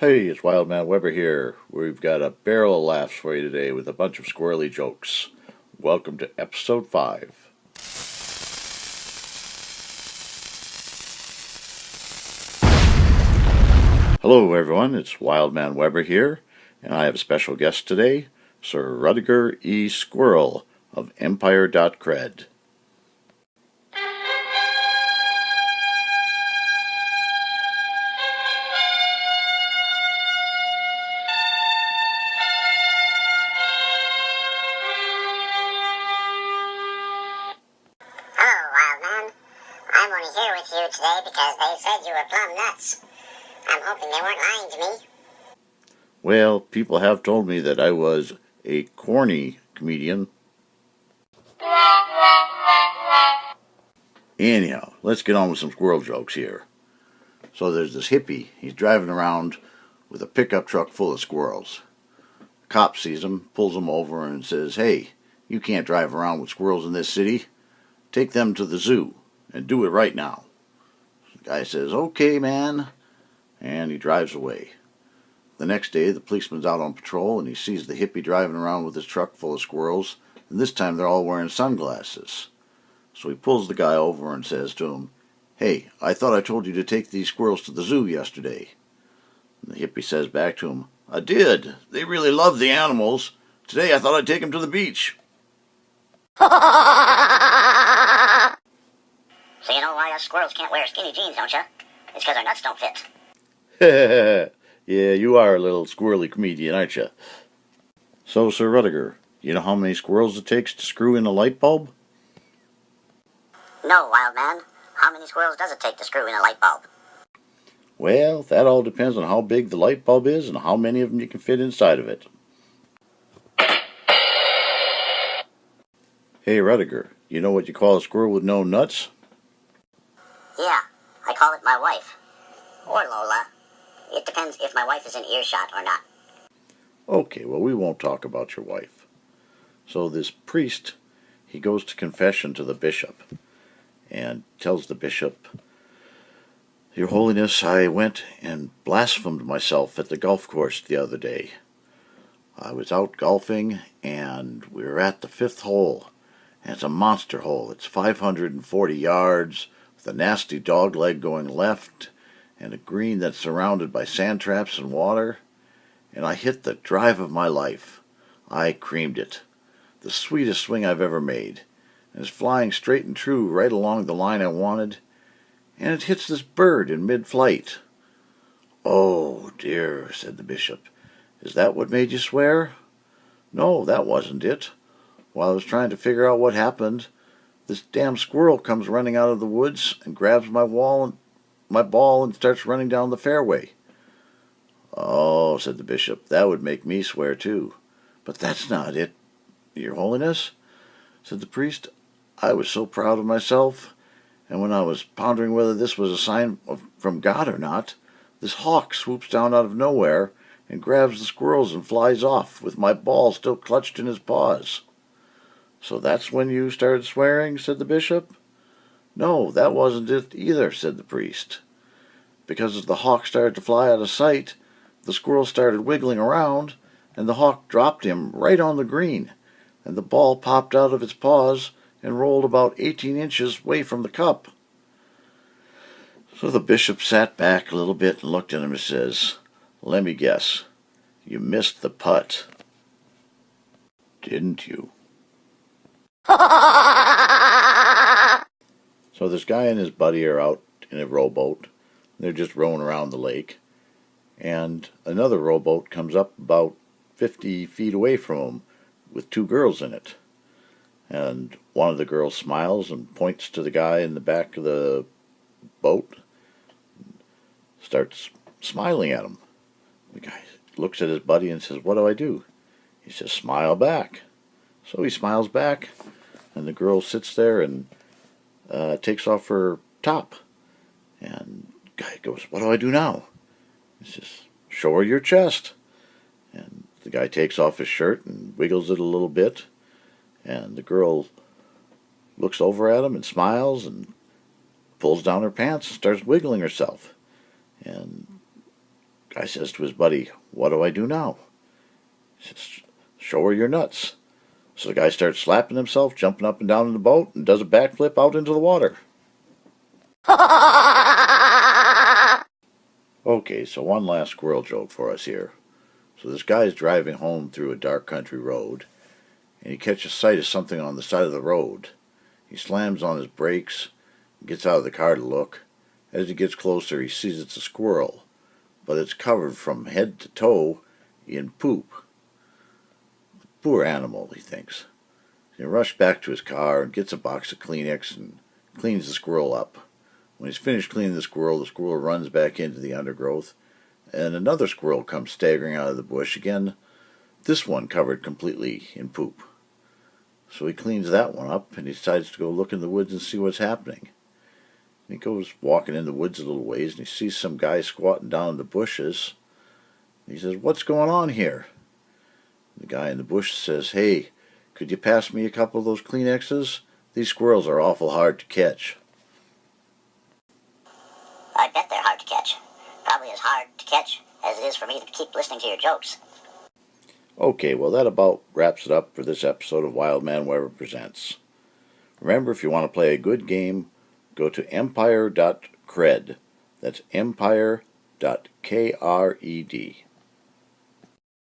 Hey, it's Wildman Weber here. We've got a barrel of laughs for you today with a bunch of squirrely jokes. Welcome to episode 5. Hello everyone, it's Wildman Weber here, and I have a special guest today, Sir Rudiger E. Squirrel of Empire.cred. I'm only here with you today because they said you were plumb nuts. I'm hoping they weren't lying to me. Well, people have told me that I was a corny comedian. Anyhow, let's get on with some squirrel jokes here. So there's this hippie. He's driving around with a pickup truck full of squirrels. A cop sees him, pulls him over, and says, "Hey, you can't drive around with squirrels in this city. Take them to the zoo, and do it right now." The guy says, "Okay, man," and he drives away. The next day, the policeman's out on patrol, and he sees the hippie driving around with his truck full of squirrels, and this time they're all wearing sunglasses. So he pulls the guy over and says to him, "Hey, I thought I told you to take these squirrels to the zoo yesterday." And the hippie says back to him, "I did. They really love the animals. Today I thought I'd take them to the beach." So you know why us squirrels can't wear skinny jeans, don't you? It's because our nuts don't fit. Yeah, you are a little squirrely comedian, aren't you? So, Sir Rudiger, you know how many squirrels it takes to screw in a light bulb? No, wild man. How many squirrels does it take to screw in a light bulb? Well, that all depends on how big the light bulb is and how many of them you can fit inside of it. Hey, Rudiger, you know what you call a squirrel with no nuts? Yeah, I call it my wife. Or Lola. It depends if my wife is in earshot or not. Okay, well, we won't talk about your wife. So this priest, he goes to confession to the bishop and tells the bishop, "Your Holiness, I went and blasphemed myself at the golf course the other day. I was out golfing, and we were at the 5th hole, and it's a monster hole. It's 540 yards, with a nasty dog leg going left, and a green that's surrounded by sand traps and water, and I hit the drive of my life. I creamed it. The sweetest swing I've ever made, and it's flying straight and true right along the line I wanted, and it hits this bird in mid-flight." "Oh, dear," said the bishop. "Is that what made you swear?" "No, that wasn't it. While I was trying to figure out what happened, this damn squirrel comes running out of the woods and grabs my ball and starts running down the fairway." "Oh," said the bishop, "that would make me swear too. But that's not it, Your Holiness," said the priest. "I was so proud of myself, and when I was pondering whether this was a sign from God or not, this hawk swoops down out of nowhere and grabs the squirrels and flies off with my ball still clutched in his paws." "So that's when you started swearing?" said the bishop. "No, that wasn't it either," said the priest. "Because as the hawk started to fly out of sight, the squirrel started wiggling around, and the hawk dropped him right on the green, and the ball popped out of its paws and rolled about 18 inches away from the cup." So the bishop sat back a little bit and looked at him and says, "Let me guess, you missed the putt, didn't you?" So this guy and his buddy are out in a rowboat. They're just rowing around the lake, and another rowboat comes up about 50 feet away from them with 2 girls in it. And one of the girls smiles and points to the guy in the back of the boat, starts smiling at him. The guy looks at his buddy and says, "What do I do?" He says, "Smile back." So he smiles back, and the girl sits there and takes off her top. And the guy goes, "What do I do now?" He says, "Show her your chest." And the guy takes off his shirt and wiggles it a little bit, and the girl looks over at him and smiles and pulls down her pants and starts wiggling herself. And Guy says to his buddy, "What do I do now?" He says, "Show her your nuts." So the guy starts slapping himself, jumping up and down in the boat, and does a backflip out into the water. Okay, so one last squirrel joke for us here. So this guy's driving home through a dark country road, and he catches sight of something on the side of the road. He slams on his brakes, gets out of the car to look. As he gets closer, he sees it's a squirrel, but it's covered from head to toe in poop. Poor animal, he thinks. He rushes back to his car and gets a box of Kleenex and cleans the squirrel up. When he's finished cleaning the squirrel runs back into the undergrowth, and another squirrel comes staggering out of the bush again, this one covered completely in poop. So he cleans that one up and he decides to go look in the woods and see what's happening. And he goes walking in the woods a little ways and he sees some guy squatting down in the bushes. He says, "What's going on here?" The guy in the bush says, "Hey, could you pass me a couple of those Kleenexes? These squirrels are awful hard to catch." I bet they're hard to catch. Probably as hard to catch as it is for me to keep listening to your jokes. Okay, well that about wraps it up for this episode of Wild Man Weber Presents. Remember, if you want to play a good game, go to empire.cred. That's empire.kred.